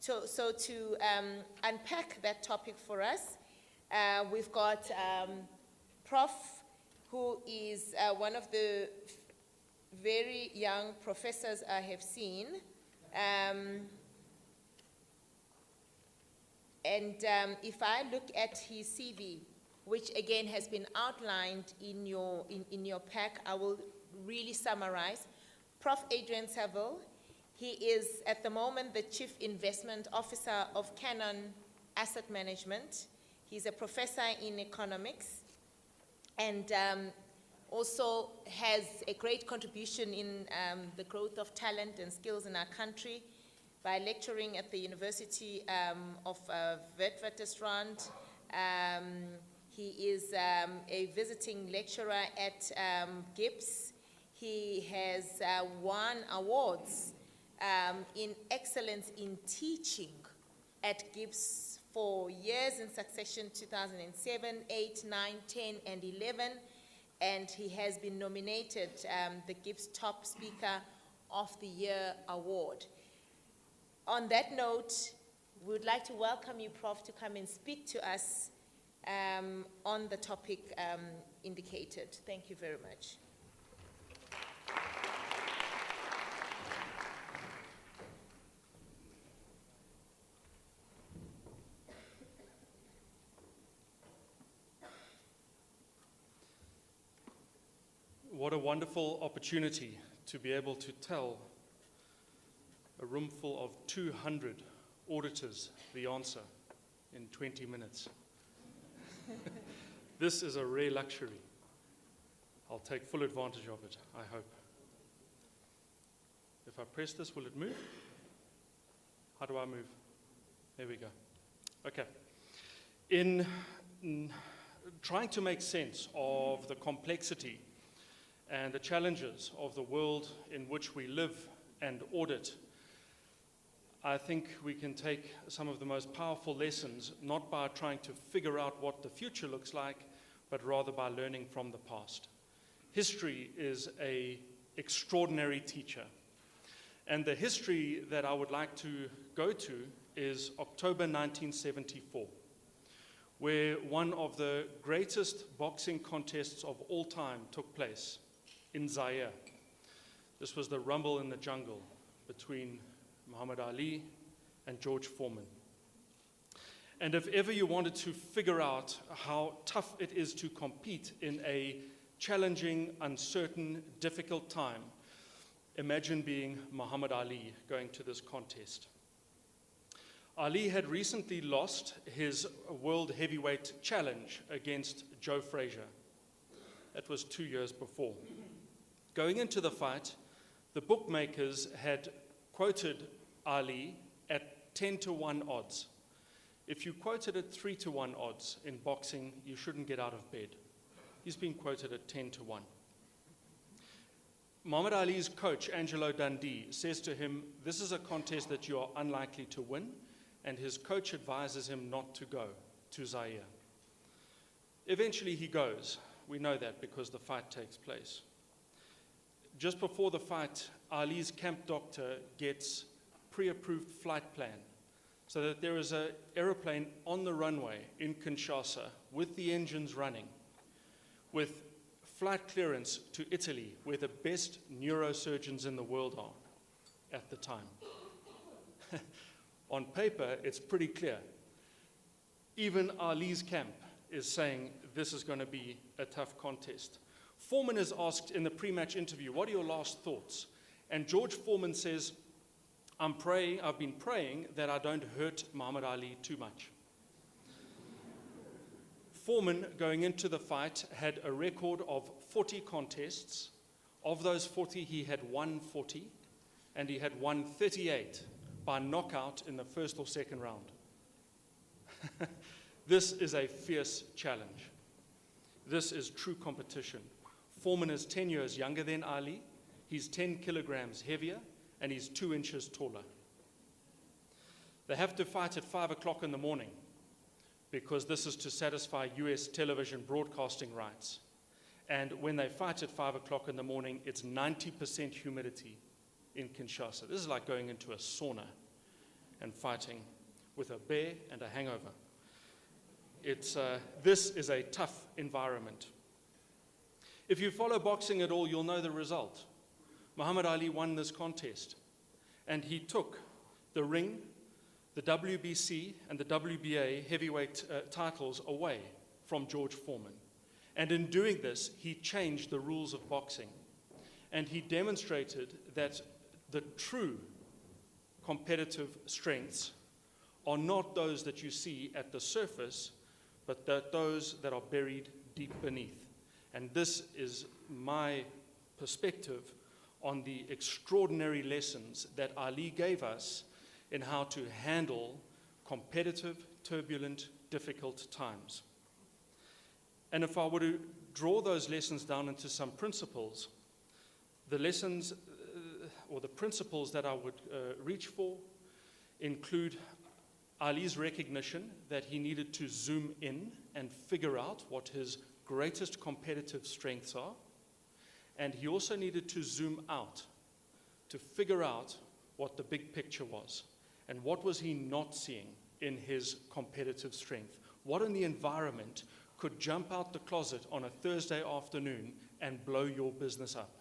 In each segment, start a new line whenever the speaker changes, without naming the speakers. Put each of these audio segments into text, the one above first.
So to unpack that topic for us, we've got Prof, who is one of the very young professors I have seen. If I look at his CV, which again has been outlined in your pack, I will really summarize. Prof. Adrian Saville, he is at the moment the Chief Investment Officer of Canon Asset Management. He's a professor in economics and also has a great contribution in the growth of talent and skills in our country by lecturing at the University of Witwatersrand. He is a visiting lecturer at GIBS. He has won awards in excellence in teaching at GIBS for years in succession, 2007, 8, 9, 10, and 11. And he has been nominated the GIBS Top Speaker of the Year Award. On that note, we would like to welcome you, Prof, to come and speak to us on the topic indicated. Thank you very much.
What a wonderful opportunity to be able to tell a room full of 200 auditors the answer in 20 minutes. This is a rare luxury. I'll take full advantage of it, I hope. If I press this, will it move? How do I move? There we go. Okay. In trying to make sense of the complexity and the challenges of the world in which we live and audit, I think we can take some of the most powerful lessons, not by trying to figure out what the future looks like, but rather by learning from the past. History is an extraordinary teacher. And the history that I would like to go to is October 1974, where one of the greatest boxing contests of all time took place in Zaire. This was the rumble in the jungle between Muhammad Ali and George Foreman. And if ever you wanted to figure out how tough it is to compete in a challenging, uncertain, difficult time, imagine being Muhammad Ali going to this contest. Ali had recently lost his world heavyweight challenge against Joe Frazier. That was 2 years before. Going into the fight, the bookmakers had quoted Ali at 10-to-1 odds. If you quoted at 3-to-1 odds in boxing, you shouldn't get out of bed. He's been quoted at 10-to-1. Muhammad Ali's coach, Angelo Dundee, says to him, this is a contest that you are unlikely to win, and his coach advises him not to go to Zaire. Eventually he goes. We know that because the fight takes place. Just before the fight, Ali's camp doctor gets pre-approved flight plan so that there is an aeroplane on the runway in Kinshasa with the engines running, with flight clearance to Italy, where the best neurosurgeons in the world are at the time. On paper, it's pretty clear. Even Ali's camp is saying this is going to be a tough contest. Foreman is asked in the pre-match interview, what are your last thoughts? And George Foreman says, I've been praying that I don't hurt Muhammad Ali too much. Foreman, going into the fight, had a record of 40 contests. Of those 40, he had won 40, and he had won 38 by knockout in the first or second round. This is a fierce challenge. This is true competition. Foreman is 10 years younger than Ali. He's 10 kilograms heavier, and he's 2 inches taller. They have to fight at 5 o'clock in the morning because this is to satisfy US television broadcasting rights. And when they fight at 5 o'clock in the morning, it's 90% humidity in Kinshasa. This is like going into a sauna. and fighting with a bear and a hangover. This is a tough environment. If you follow boxing at all, you'll know the result. Muhammad Ali won this contest, and he took the ring, the WBC, and the WBA heavyweight titles away from George Foreman. And in doing this, he changed the rules of boxing. And he demonstrated that the true competitive strengths are not those that you see at the surface, but those that are buried deep beneath. And this is my perspective on the extraordinary lessons that Ali gave us in how to handle competitive, turbulent, difficult times. And if I were to draw those lessons down into some principles, the lessons or the principles that I would reach for include Ali's recognition that he needed to zoom in and figure out what his greatest competitive strengths are. And he also needed to zoom out to figure out what the big picture was. And what was he not seeing in his competitive strength? What in the environment could jump out the closet on a Thursday afternoon and blow your business up?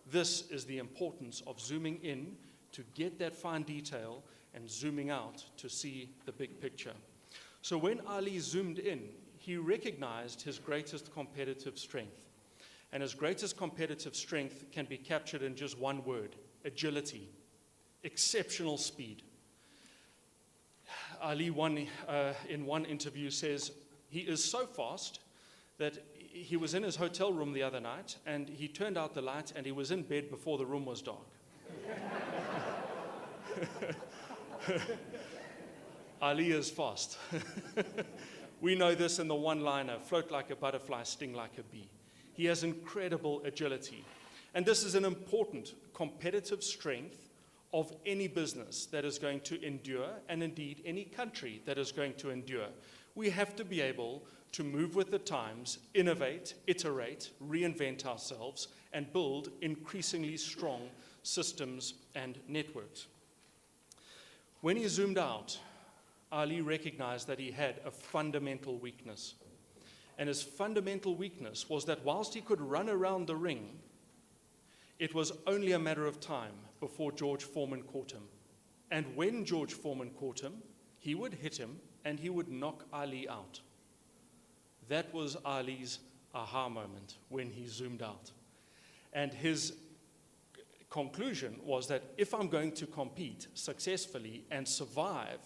This is the importance of zooming in to get that fine detail and zooming out to see the big picture. So when Ali zoomed in, he recognized his greatest competitive strength. And his greatest competitive strength can be captured in just one word: agility, exceptional speed. Ali in one interview says he is so fast that he was in his hotel room the other night and he turned out the light and he was in bed before the room was dark. Ali is fast. We know this in the one-liner: float like a butterfly, sting like a bee. He has incredible agility. And this is an important competitive strength of any business that is going to endure, and indeed any country that is going to endure. We have to be able to move with the times, innovate, iterate, reinvent ourselves, and build increasingly strong systems and networks. When he zoomed out, Ali recognized that he had a fundamental weakness. And his fundamental weakness was that whilst he could run around the ring, it was only a matter of time before George Foreman caught him. And when George Foreman caught him, he would hit him and he would knock Ali out. That was Ali's aha moment when he zoomed out. And his conclusion was that if I'm going to compete successfully and survive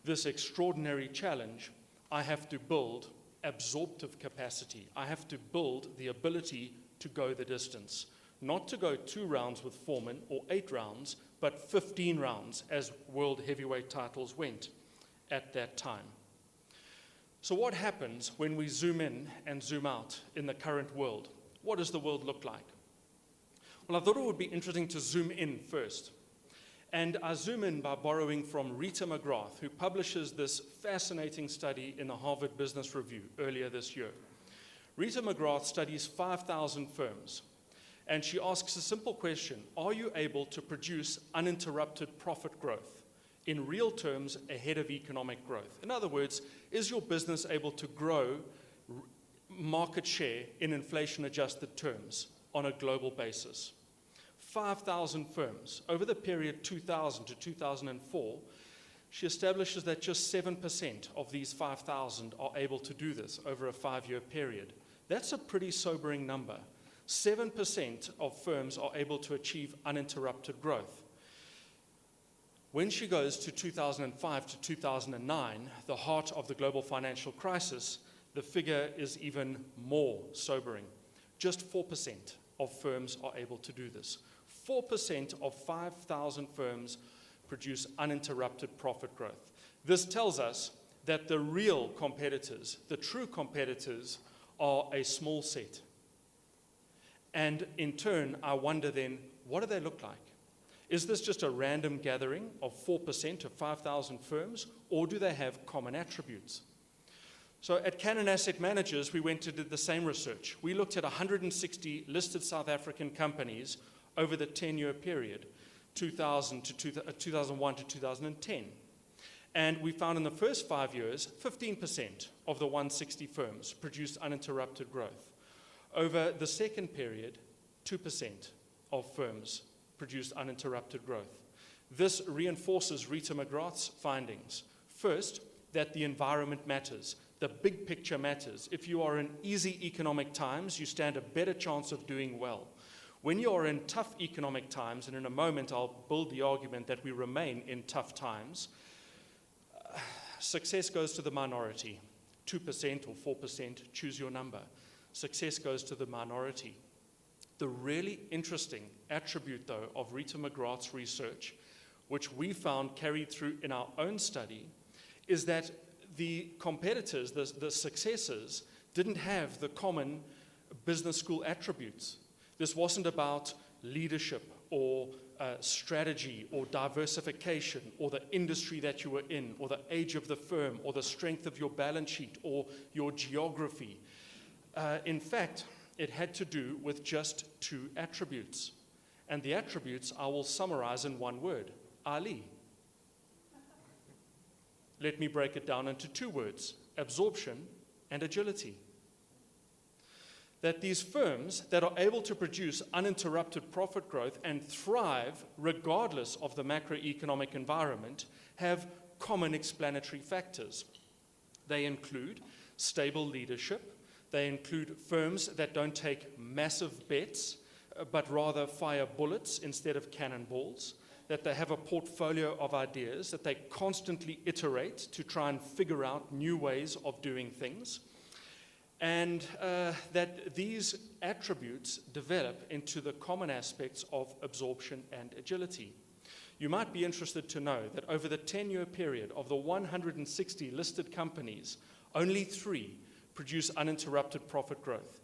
this extraordinary challenge, I have to build absorptive capacity. I have to build the ability to go the distance. Not to go 2 rounds with Foreman or 8 rounds, but 15 rounds as world heavyweight titles went at that time. So what happens when we zoom in and zoom out in the current world? What does the world look like? Well, I thought it would be interesting to zoom in first. And I zoom in by borrowing from Rita McGrath, who publishes this fascinating study in the Harvard Business Review earlier this year. Rita McGrath studies 5,000 firms, and she asks a simple question: are you able to produce uninterrupted profit growth in real terms ahead of economic growth? In other words, is your business able to grow market share in inflation-adjusted terms on a global basis? 5,000 firms. Over the period 2000 to 2004, she establishes that just 7% of these 5,000 are able to do this over a 5-year period. That's a pretty sobering number. 7% of firms are able to achieve uninterrupted growth. When she goes to 2005 to 2009, the heart of the global financial crisis, the figure is even more sobering. Just 4% of firms are able to do this. 4% of 5,000 firms produce uninterrupted profit growth. This tells us that the real competitors, the true competitors, are a small set. And in turn, I wonder then, what do they look like? Is this just a random gathering of 4% of 5,000 firms, or do they have common attributes? So at Cannon Asset Managers, we went and did the same research. We looked at 160 listed South African companies over the 10-year period, 2001 to 2010. And we found in the first 5 years, 15% of the 160 firms produced uninterrupted growth. Over the second period, 2% of firms produced uninterrupted growth. This reinforces Rita McGrath's findings. First, that the environment matters. The big picture matters. If you are in easy economic times, you stand a better chance of doing well. When you are in tough economic times, and in a moment I'll build the argument that we remain in tough times, success goes to the minority. 2% or 4%, choose your number. Success goes to the minority. The really interesting attribute, though, of Rita McGrath's research, which we found carried through in our own study, is that the competitors, the successors, didn't have the common business school attributes. This wasn't about leadership or strategy or diversification or the industry that you were in or the age of the firm or the strength of your balance sheet or your geography. In fact, it had to do with just 2 attributes. And the attributes I will summarize in one word: Ali. Let me break it down into 2 words: absorption and agility. That these firms that are able to produce uninterrupted profit growth and thrive regardless of the macroeconomic environment have common explanatory factors. They include stable leadership. They include firms that don't take massive bets, but rather fire bullets instead of cannonballs. That they have a portfolio of ideas, that they constantly iterate to try and figure out new ways of doing things. And that these attributes develop into the common aspects of absorption and agility. You might be interested to know that over the 10-year period of the 160 listed companies, only 3 produce uninterrupted profit growth: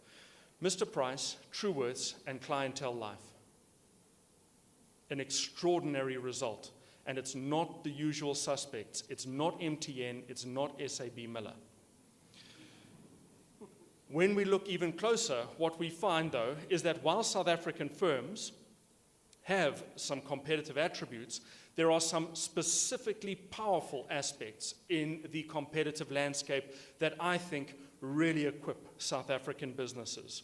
Mr. Price, Truworths, and Clientele Life. An extraordinary result, and it's not the usual suspects. It's not MTN, it's not SAB Miller. When we look even closer, what we find, though, is that while South African firms have some competitive attributes, there are some specifically powerful aspects in the competitive landscape that I think really equip South African businesses.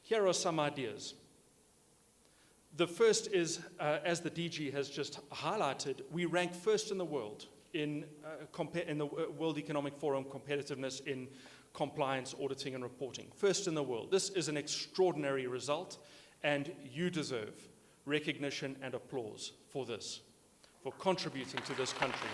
Here are some ideas. The first is, as the DG has just highlighted, we rank first in the world in the World Economic Forum competitiveness in compliance, auditing, and reporting. First in the world. This is an extraordinary result, and you deserve recognition and applause for this, for contributing to this country.